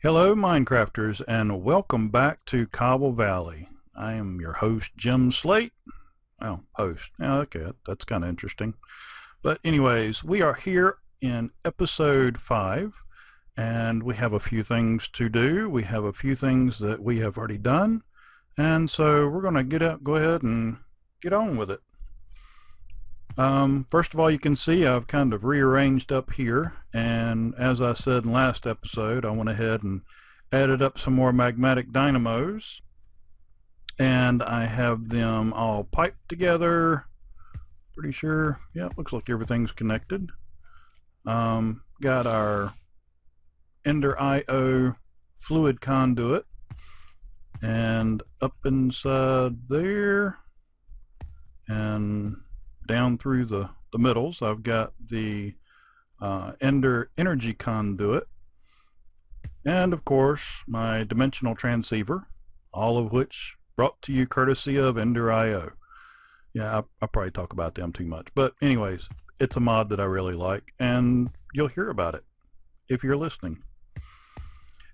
Hello Minecrafters and welcome back to Cobble Valley. I am your host Jim Slate. Oh, host. Yeah, okay, that's kind of interesting. But anyways, we are here in episode 5 and we have a few things to do. We have a few things that we have already done. And so we're going to go ahead and get on with it. First of all, you can see I've kind of rearranged up here, and as I said in last episode, I went ahead and added up some more magmatic dynamos, and I have them all piped together. Pretty sure, yeah, it looks like everything's connected. Got our Ender IO fluid conduit, and up inside there, and down through the middles, I've got the Ender energy conduit, and of course my dimensional transceiver, all of which brought to you courtesy of Ender IO. Yeah, I'll probably talk about them too much, but anyways, it's a mod that I really like, and you'll hear about it if you're listening.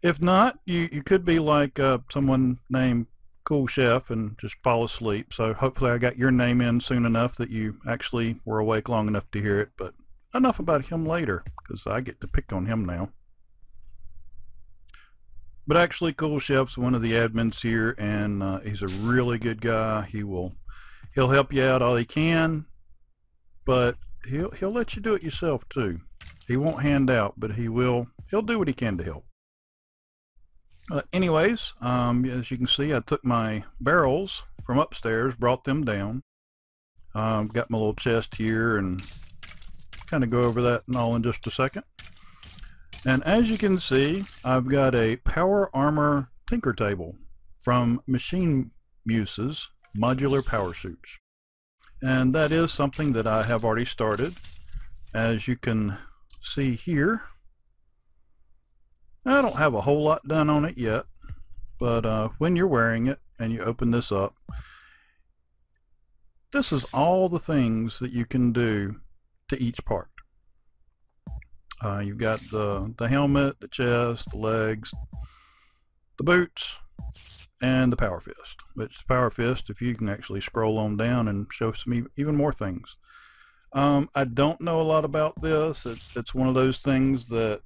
If not, you could be like someone named Cool Chef and just fall asleep. So hopefully I got your name in soon enough that you actually were awake long enough to hear it. But enough about him later, because I get to pick on him now. But actually, Cool Chef's one of the admins here, and he's a really good guy. He'll help you out all he can, but he'll let you do it yourself too. He won't hand out, but he'll do what he can to help. Anyways, as you can see, I took my barrels from upstairs, brought them down. Got my little chest here, and kind of go over that and all in just a second. And as you can see, I've got a power armor tinker table from Machine Muse's modular power suits. And that is something that I have already started. As you can see here, I don't have a whole lot done on it yet, but when you're wearing it and you open this up, this is all the things that you can do to each part. You've got the helmet, the chest, the legs, the boots, and the power fist. Which the power fist, if you can actually scroll on down and show some even more things. I don't know a lot about this. It's one of those things that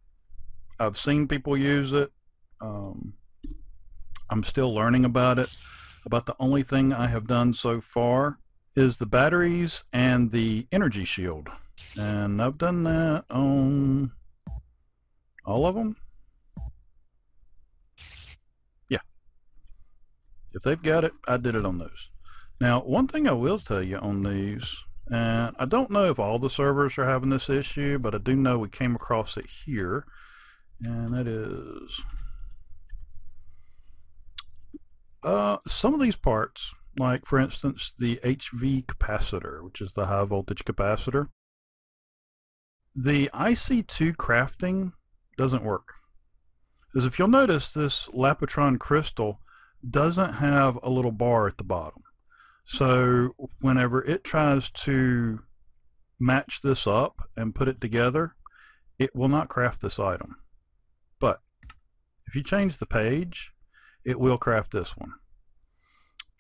I've seen people use it. I'm still learning about it. About the only thing I have done so far is the batteries and the energy shield. And I've done that on all of them. Yeah. If they've got it, I did it on those. Now, one thing I will tell you on these, and I don't know if all the servers are having this issue, but I do know we came across it here. And that is some of these parts, like for instance the HV capacitor, which is the high voltage capacitor. The IC2 crafting doesn't work, because if you'll notice, this Lapotron crystal doesn't have a little bar at the bottom. So whenever it tries to match this up and put it together, it will not craft this item. But if you change the page, it will craft this one.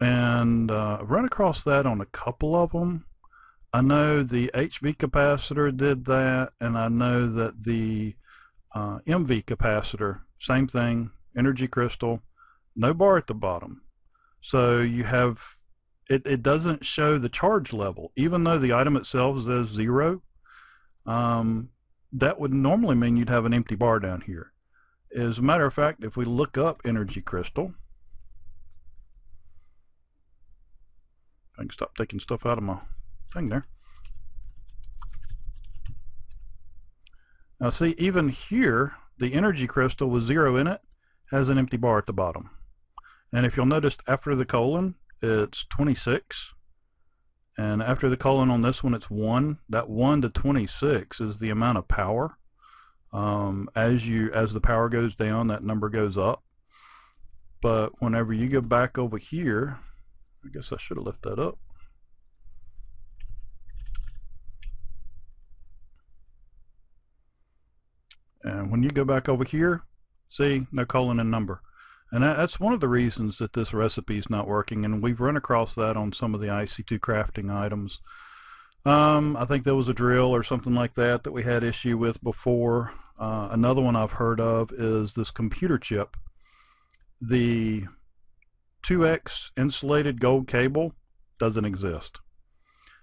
And I've run across that on a couple of them. I know the HV capacitor did that, and I know that the MV capacitor, same thing, energy crystal, no bar at the bottom. So you have, it doesn't show the charge level, even though the item itself says 0. That would normally mean you'd have an empty bar down here. As a matter of fact, if we look up energy crystal, I can stop taking stuff out of my thing there. Now see, even here, the energy crystal with 0 in it has an empty bar at the bottom. And if you'll notice, after the colon, it's 26. And after the colon on this one, it's 1. That 1 to 26 is the amount of power. As the power goes down, that number goes up. But whenever you go back over here, I guess I should have left that up. And when you go back over here, See, no colon and number. And that's one of the reasons that this recipe is not working, and we've run across that on some of the IC2 crafting items. I think there was a drill or something like that that we had issue with before. Another one I've heard of is this computer chip. The 2X insulated gold cable doesn't exist.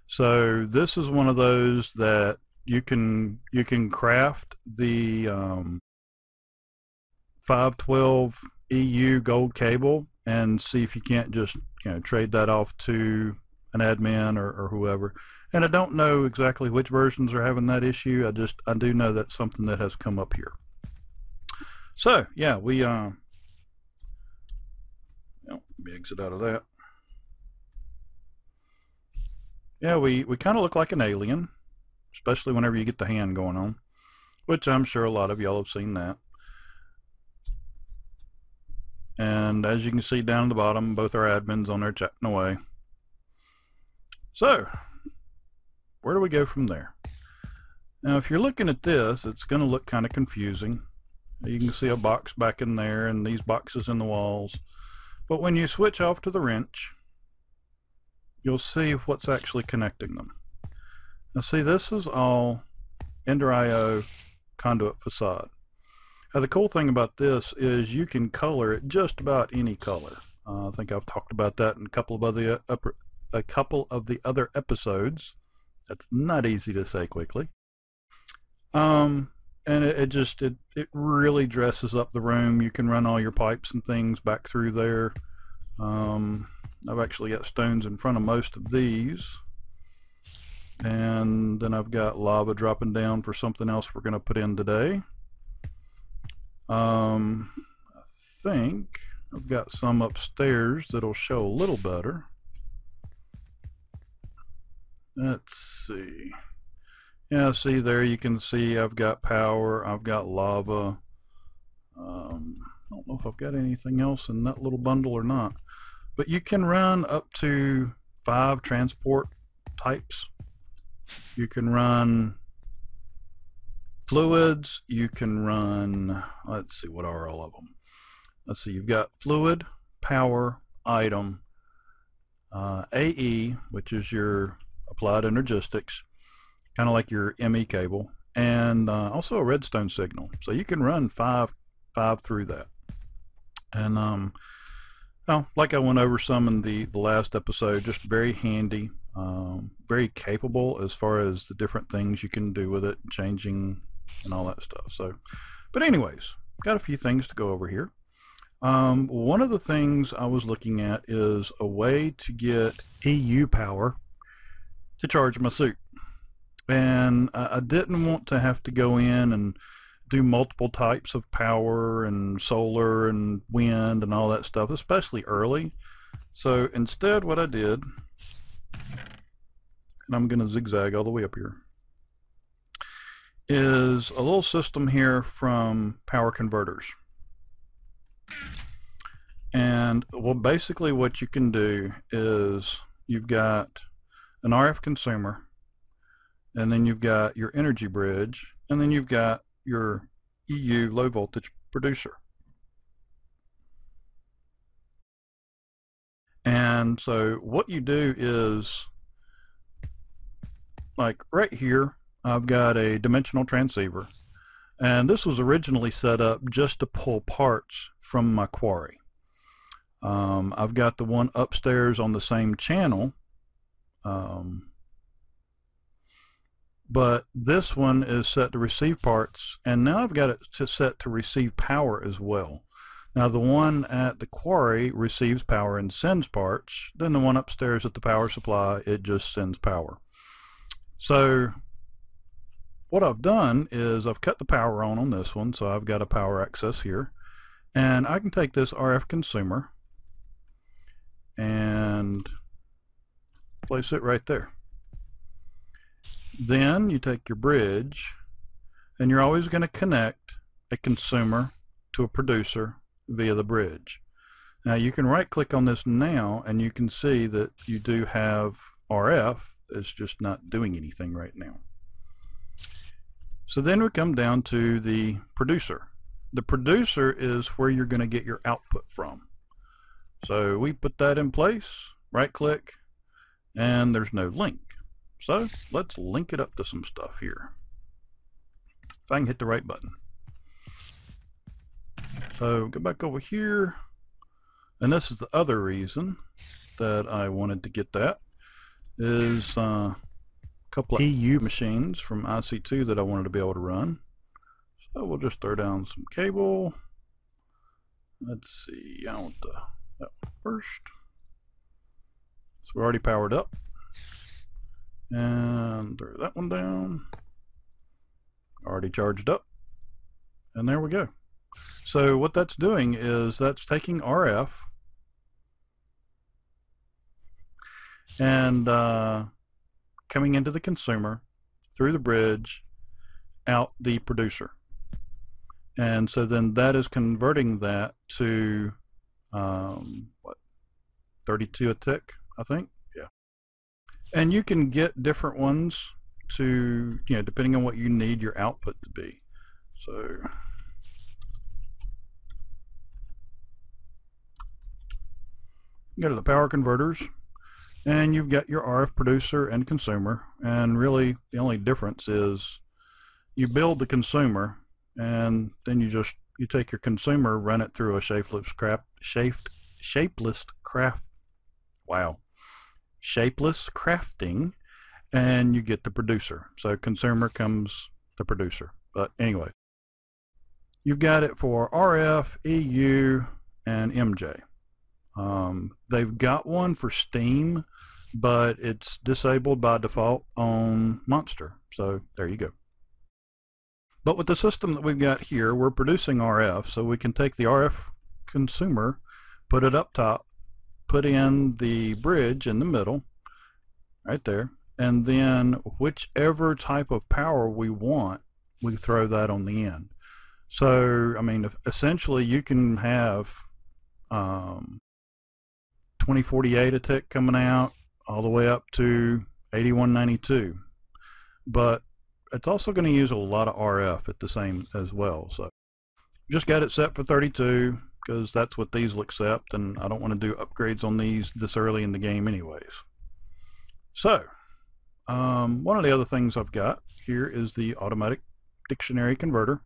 So this is one of those that you can craft the 512 EU gold cable and see if you can't just trade that off to an admin or whoever. And I don't know exactly which versions are having that issue. I do know that's something that has come up here. So yeah, we let me exit out of that. Yeah, we kind of look like an alien, especially whenever you get the hand going on, which I'm sure a lot of y'all have seen that. And as you can see down at the bottom, both our admins on there chatting away. So, where do we go from there? Now, if you're looking at this, it's going to look kind of confusing. You can see a box back in there and these boxes in the walls. But when you switch off to the wrench, you'll see what's actually connecting them. Now see, this is all Ender IO conduit facade. Now the cool thing about this is you can color it just about any color. I think I've talked about that in a couple of the other episodes. That's not easy to say quickly. And it really dresses up the room. You can run all your pipes and things back through there. I've actually got stones in front of most of these, and then I've got lava dropping down for something else we're going to put in today. I think I've got some upstairs that'll show a little better. Let's see. Yeah, see there, you can see I've got power, I've got lava. I don't know if I've got anything else in that little bundle or not. But you can run up to 5 transport types. You can run fluids, you can run, let's see, what are all of them? Let's see, you've got fluid, power, item, AE, which is your applied energistics, kind of like your ME cable, and also a redstone signal. So you can run five through that. And well, like I went over some in the last episode, just very handy, very capable as far as the different things you can do with it, changing and all that stuff. So, but anyways, got a few things to go over here. One of the things I was looking at is a way to get EU power to charge my suit. And I didn't want to have to go in and do multiple types of power and solar and wind and all that stuff, especially early. So instead what I did, and I'm going to zigzag all the way up here, is a little system here from Power Converters. And well, basically what you can do is you've got an RF consumer, and then you've got your energy bridge, and then you've got your EU low voltage producer. And so what you do is, like right here, I've got a dimensional transceiver, and this was originally set up just to pull parts from my quarry. I've got the one upstairs on the same channel, but this one is set to receive parts, and now I've got it set to receive power as well. Now the one at the quarry receives power and sends parts, then the one upstairs at the power supply, it just sends power. So what I've done is I've cut the power on this one, so I've got a power access here, and I can take this RF consumer and place it right there. Then you take your bridge, and you're always going to connect a consumer to a producer via the bridge. Now you can right click on this now, and you can see that you do have RF. It's just not doing anything right now. So then we come down to the producer. The producer is where you're going to get your output from. So we put that in place, right click, and there's no link. So let's link it up to some stuff here. If I can hit the right button. So go back over here, and this is the other reason that I wanted to get that, is a couple of EU machines from IC2 that I wanted to be able to run. So we'll just throw down some cable. Let's see, I want that one first. So we're already powered up. And throw that one down. Already charged up. And there we go. So what that's doing is that's taking RF and coming into the consumer through the bridge out the producer. And so then that is converting that to what, 32 a tick, I think. Yeah. And you can get different ones to, you know, depending on what you need your output to be. So go to the power converters, and you've got your RF producer and consumer, and really the only difference is you build the consumer, and then you take your consumer, run it through a shapeless crafting, and you get the producer. So consumer comes the producer. But anyway, you've got it for RF, EU, and MJ. They've got one for Steam, but it's disabled by default on Monster. So there you go. But with the system that we've got here, we're producing RF, so we can take the RF consumer, put it up top, put in the bridge in the middle, right there, and then whichever type of power we want, we throw that on the end. So, I mean, essentially you can have 2048 a tick coming out all the way up to 8192, but it's also going to use a lot of RF at the same as well. So just got it set for 32 because that's what these will accept, and I don't want to do upgrades on these this early in the game anyways. So one of the other things I've got here is the automatic dictionary converter.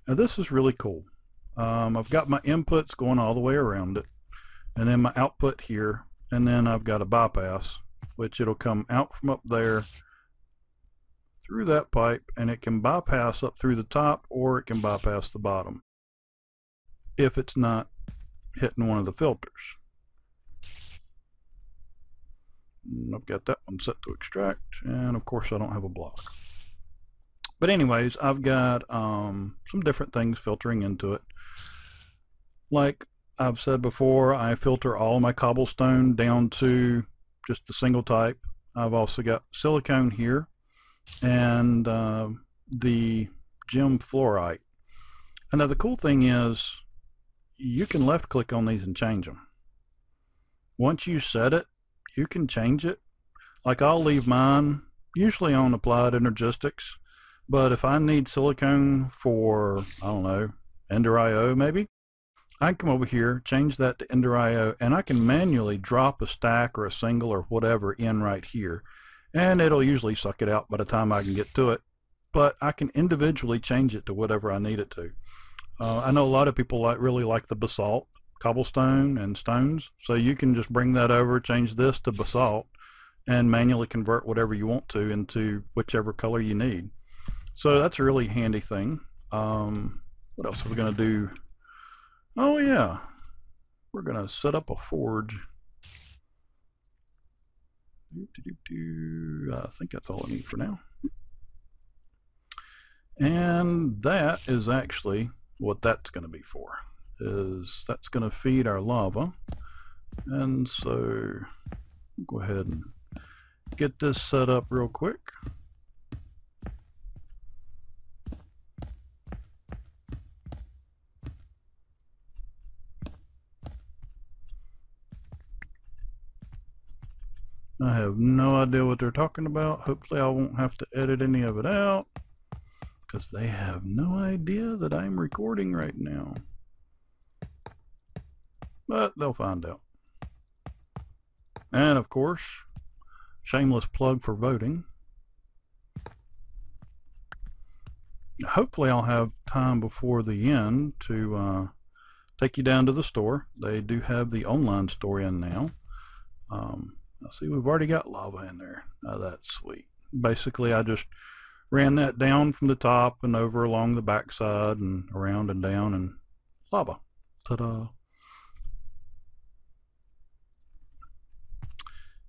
Now this is really cool. I've got my inputs going all the way around it, and then my output here, and then I've got a bypass, which it'll come out from up there through that pipe, and it can bypass up through the top, or it can bypass the bottom if it's not hitting one of the filters. And I've got that one set to extract, and of course I don't have a block. But anyways, I've got some different things filtering into it. Like I've said before, I filter all my cobblestone down to just a single type. I've also got silicone here, and the gem fluorite. And now the cool thing is you can left click on these and change them. Once you set it, you can change it. Like I'll leave mine usually on applied energistics, but if I need silicone for, I don't know, Ender IO maybe, I can come over here, change that to Ender IO, and I can manually drop a stack or a single or whatever in right here, and it'll usually suck it out by the time I can get to it, but I can individually change it to whatever I need it to. I know a lot of people really like the basalt, cobblestone, and stones, so you can just bring that over, change this to basalt, and manually convert whatever you want to into whichever color you need. So that's a really handy thing. What else are we going to do? Oh yeah, we're going to set up a forge. I think that's all I need for now. And that is actually what that's going to be for. Is that's going to feed our lava. And so go ahead and get this set up real quick. I have no idea what they're talking about. Hopefully I won't have to edit any of it out, because they have no idea that I'm recording right now. But they'll find out. And of course, shameless plug for voting. Hopefully I'll have time before the end to take you down to the store. They do have the online store in now. I see we've already got lava in there. Oh, that's sweet. Basically, I just ran that down from the top and over along the backside and around and down, and lava. Ta-da!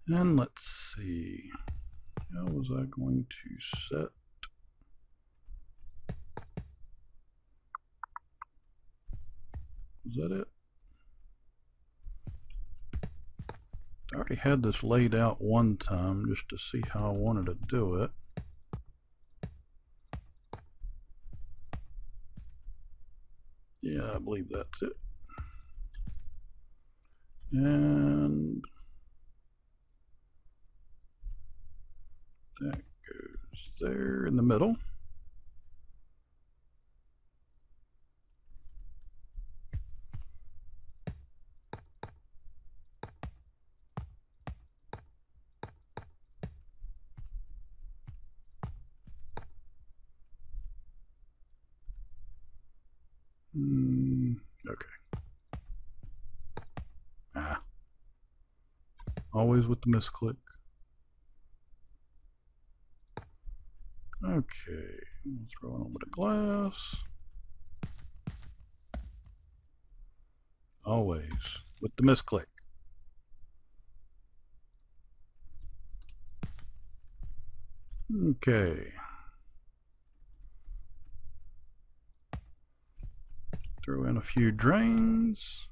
And let's see, how was I going to set? Was that it? I already had this laid out one time just to see how I wanted to do it. Yeah, I believe that's it. And that goes there in the middle. Okay. Always with the misclick. Okay, we'll throw in a little bit of glass. Always with the misclick. Okay. Throw in a few drains.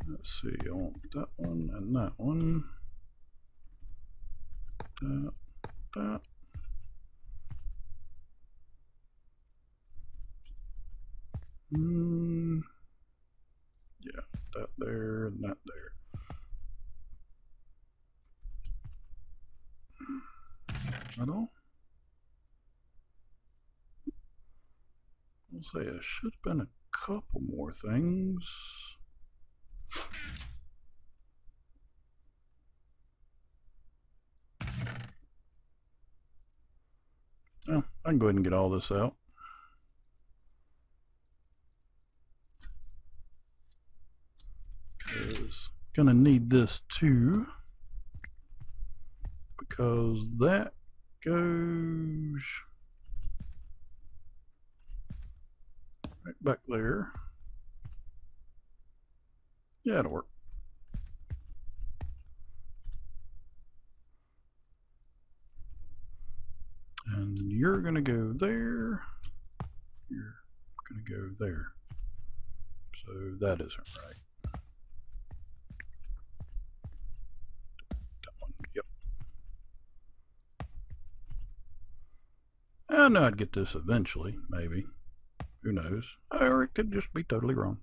Let's see, I want that one and that one. That. Yeah, that there and that there. That all? I'll say it should have been a couple more things. Well, I can go ahead and get all this out. Because I'm gonna need this too, because that goes right back there. Yeah, it'll work. And you're gonna go there. You're gonna go there. So that isn't right. That one, yep. I know I'd get this eventually, maybe. Who knows? Or it could just be totally wrong.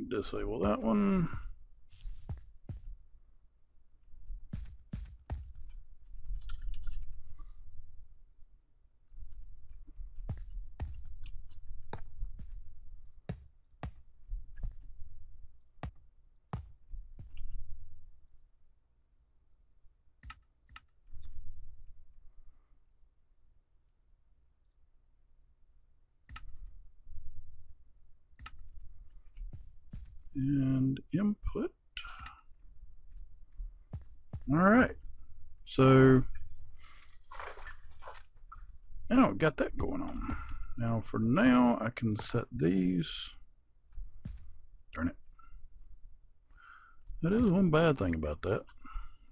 Disable that one. And input. All right, so now I've got that going on. Now for now I can set these. Darn it. That is one bad thing about that.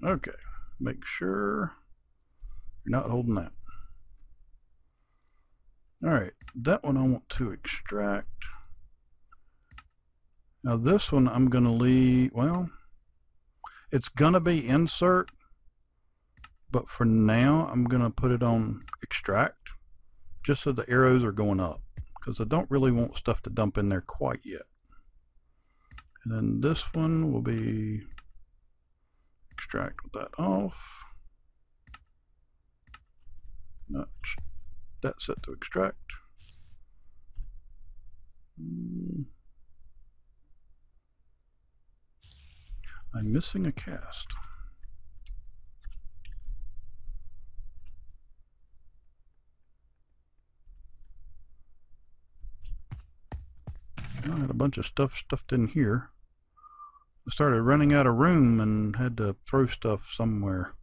Okay, make sure you're not holding that. All right, that one I want to extract. Now this one I'm going to leave, well, it's going to be insert, but for now I'm going to put it on extract just so the arrows are going up, because I don't really want stuff to dump in there quite yet. And then this one will be extract with that off. That's set to extract. I'm missing a cast. I had a bunch of stuff stuffed in here. I started running out of room and had to throw stuff somewhere.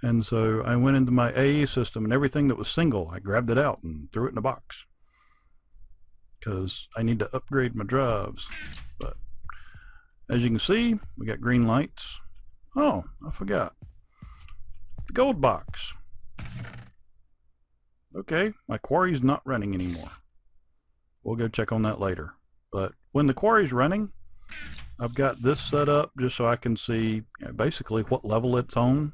And so I went into my AE system, and everything that was single, I grabbed it out and threw it in a box. Because I need to upgrade my drives. But as you can see, we got green lights. Oh, I forgot. The gold box. Okay, my quarry's not running anymore. We'll go check on that later. But when the quarry's running, I've got this set up just so I can see basically what level it's on.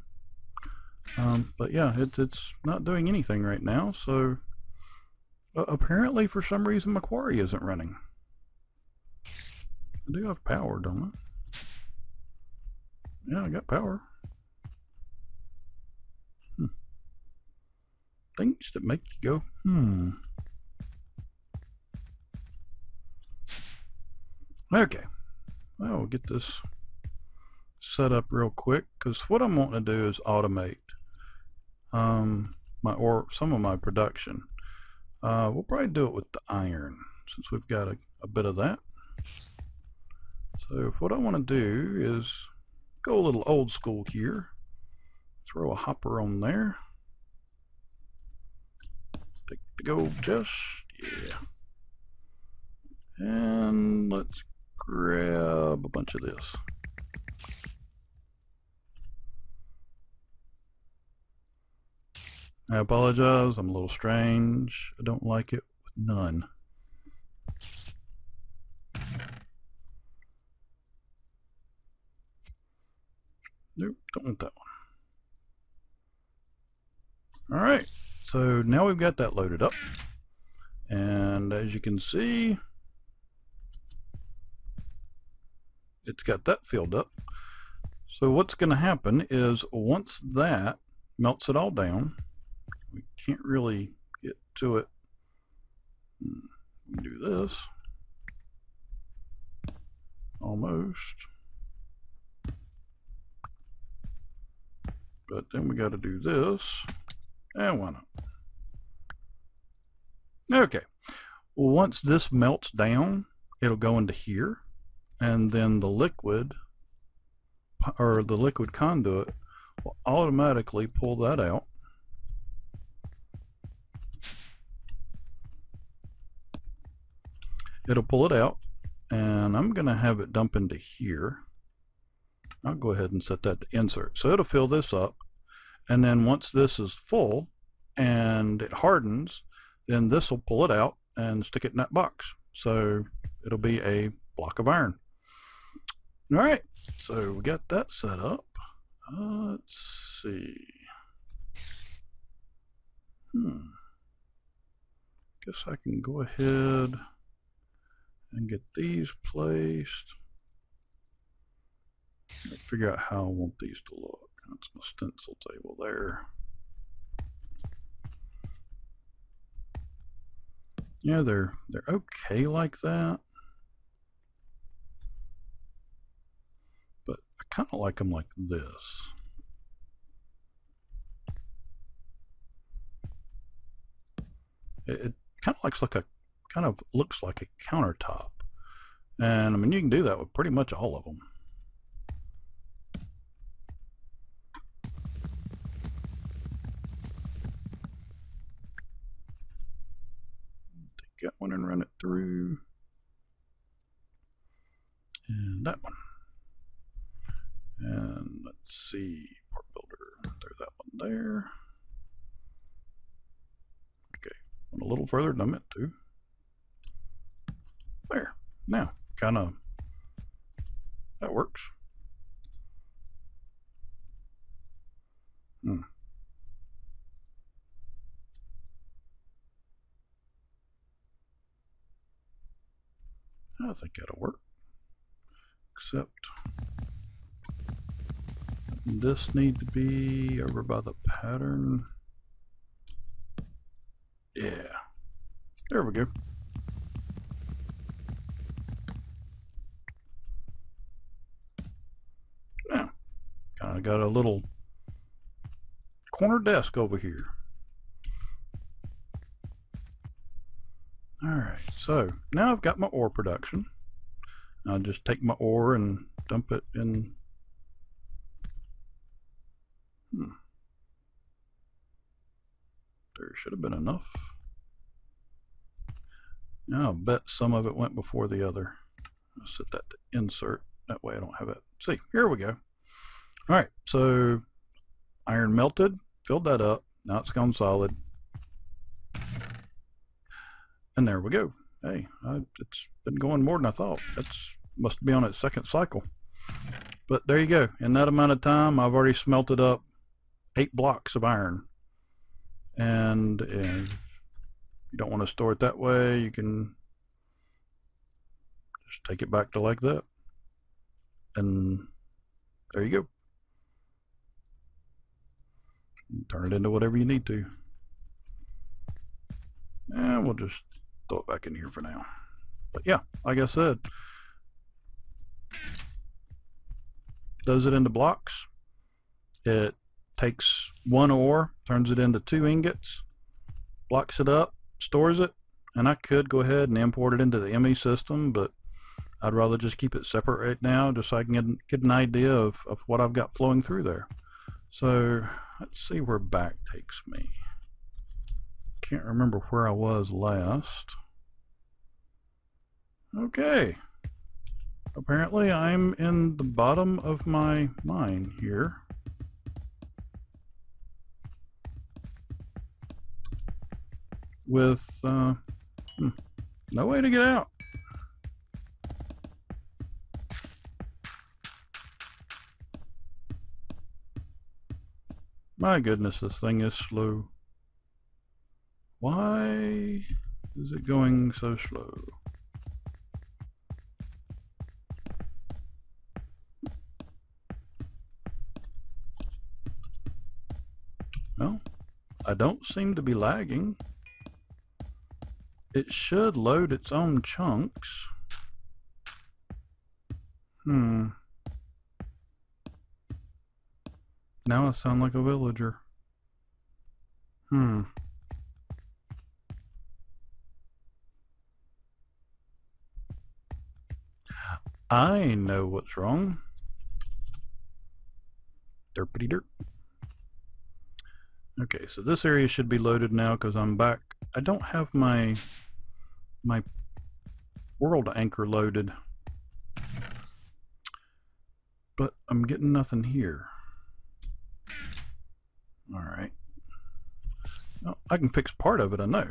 But yeah, it's not doing anything right now, so apparently for some reason my quarry isn't running. I do have power, don't I? Yeah, I got power. Things that make you go, Okay, well, we'll get this set up real quick, because what I'm wanting to do is automate some of my production. We'll probably do it with the iron, since we've got a bit of that. So what I want to do is go a little old school here. Throw a hopper on there. Take the gold chest, yeah. And let's grab a bunch of this. I apologize, I'm a little strange. I don't like it with none. Nope, don't want that one. Alright, so now we've got that loaded up. And as you can see, it's got that filled up. So what's going to happen is once that melts it all down, we can't really get to it. Do this. Almost. But then we got to do this. And why not? Okay. Well, once this melts down, it'll go into here. And then the liquid, or the liquid conduit, will automatically pull that out. It'll pull it out, and I'm going to have it dump into here. I'll go ahead and set that to insert. So it'll fill this up, and then once this is full and it hardens, then this will pull it out and stick it in that box. So it'll be a block of iron. All right, so we got that set up. Let's see. Guess I can go ahead and get these placed. Figure out how I want these to look. That's my stencil table there. Yeah, they're okay like that, but I kind of like them like this. It kind of looks like a countertop, and I mean you can do that with pretty much all of them. Take that one and run it through, and that one, and let's see, part builder, throw that one there. Okay, went a little further than I meant to. There. Now, kind of, that works. I think that'll work. except this need to be over by the pattern. Yeah, there we go. Now, kind of got a little corner desk over here. Alright, so now I've got my ore production. I'll just take my ore and dump it in. There should have been enough. Now I'll bet some of it went before the other. I'll set that to insert. That way I don't have it. See, here we go. Alright, so iron melted, filled that up. Now it's gone solid. And there we go. Hey, it's been going more than I thought. That's must be on its second cycle. But there you go. In that amount of time, I've already smelted up 8 blocks of iron. And if you don't want to store it that way, you can just take it back to like that. And there you go. Turn it into whatever you need to. And we'll just throw it back in here for now. But yeah, like I said, does it into blocks. It takes 1 ore, turns it into 2 ingots, blocks it up, stores it, and I could go ahead and import it into the ME system, but I'd rather just keep it separate right now just so I can get an idea of what I've got flowing through there. So let's see where back takes me. Can't remember where I was last. Okay. Apparently I'm in the bottom of my mine here. With no way to get out. My goodness, this thing is slow. Why is it going so slow? Well, I don't seem to be lagging. It should load its own chunks. Now I sound like a villager. I know what's wrong. Derpity derp. Okay, so this area should be loaded now because I'm back. I don't have my world anchor loaded, but I'm getting nothing here. All right. Well, I can fix part of it, I know.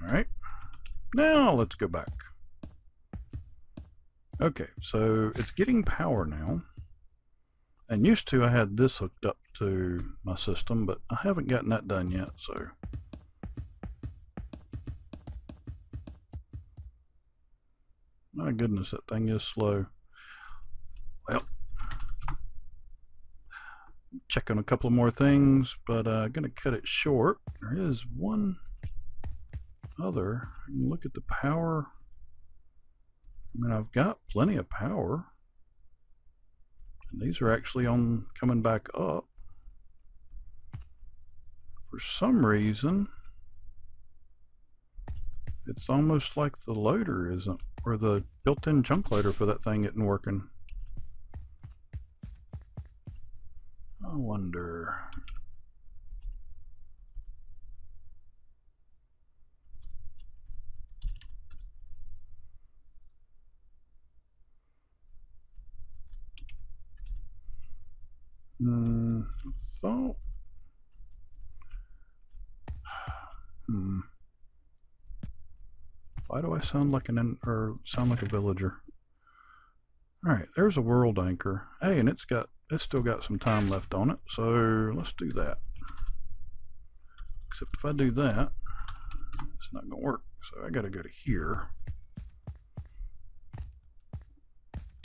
All right. Now let's go back. Okay, so it's getting power now. And used to I had this hooked up to my system, but I haven't gotten that done yet, so. My goodness, that thing is slow. Well, checking a couple of more things, but I'm going to cut it short. There is one other. I can look at the power. I mean, I've got plenty of power. And these are actually on coming back up. For some reason, it's almost like the loader isn't, or the built-in chunk loader for that thing isn't working. I wonder. Thought. Why do I sound like sound like a villager? All right, there's a world anchor. Hey, and it's it's still got some time left on it, so let's do that. Except if I do that, it's not going to work. So I got to go to here.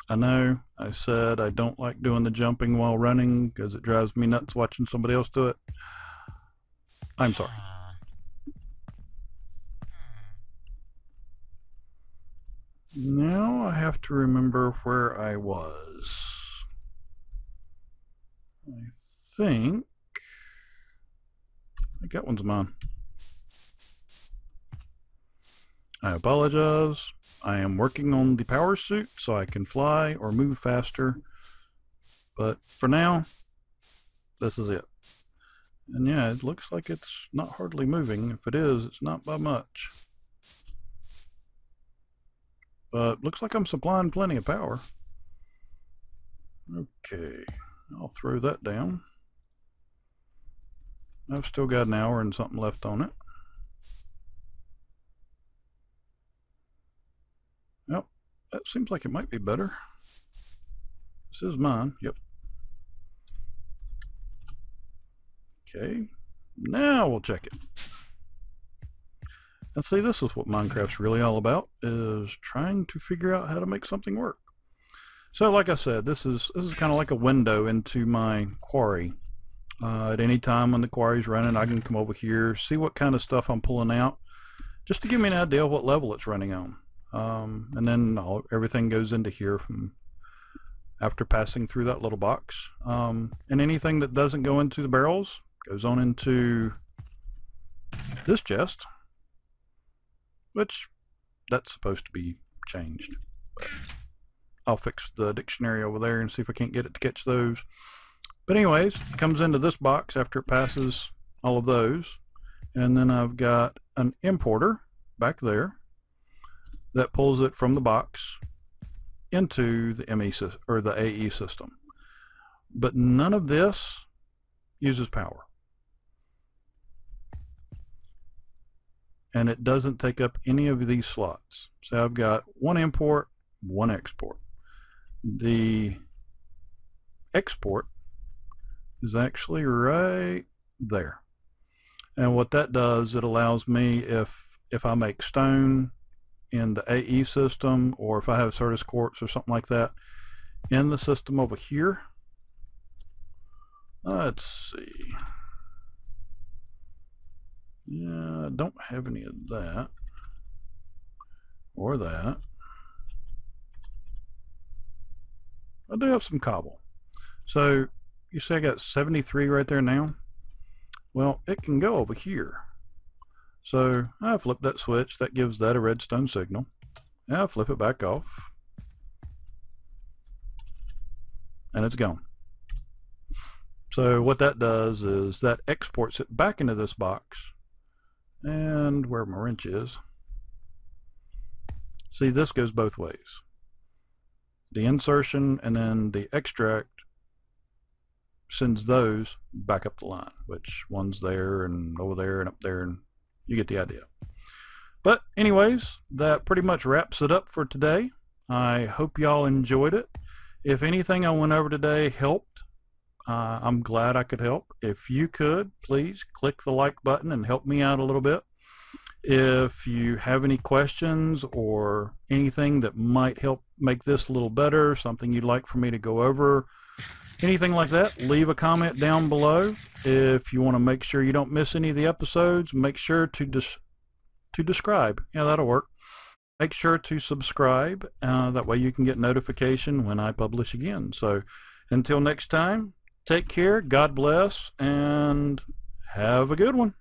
I know I said I don't like doing the jumping while running because it drives me nuts watching somebody else do it. I'm sorry. Now I have to remember where I was. I think that one's mine. I apologize. I am working on the power suit so I can fly or move faster. But for now, this is it. And yeah, it looks like it's not hardly moving. If it is, it's not by much. But looks like I'm supplying plenty of power. Okay, I'll throw that down. I've still got an hour and something left on it. Yep, that seems like it might be better. This is mine, yep. Okay, now we'll check it. And see, this is what Minecraft's really all about, is trying to figure out how to make something work. So like I said, this is kind of like a window into my quarry. At any time when the quarry's running, I can come over here, see what kind of stuff I'm pulling out, just to give me an idea of what level it's running on. And then everything goes into here from after passing through that little box. And anything that doesn't go into the barrels goes on into this chest, which that's supposed to be changed. But I'll fix the dictionary over there and see if I can't get it to catch those. But anyways, it comes into this box after it passes all of those. And then I've got an importer back there that pulls it from the box into the ME system, or the AE system. But none of this uses power. And it doesn't take up any of these slots. So I've got one import, one export. The export is actually right there. And what that does, it allows me, if I make stone in the AE system, or if I have Certus quartz or something like that in the system over here. Let's see. Yeah, I don't have any of that or that. I do have some cobble. So you see I got 73 right there now. Well, it can go over here. So I flip that switch, that gives that a redstone signal. Now I flip it back off, and it's gone. So what that does is that exports it back into this box, and where my wrench is. See, this goes both ways. The insertion and then the extract sends those back up the line, which one's there and over there and up there, and you get the idea. But anyways, that pretty much wraps it up for today. I hope y'all enjoyed it. If anything I went over today helped, I'm glad I could help. If you could, please click the like button and help me out a little bit. If you have any questions or anything that might help make this a little better, something you'd like for me to go over, anything like that, leave a comment down below. If you want to make sure you don't miss any of the episodes, make sure to subscribe. Yeah, that'll work. Make sure to subscribe. That way you can get notification when I publish again. So until next time, take care, God bless, and have a good one.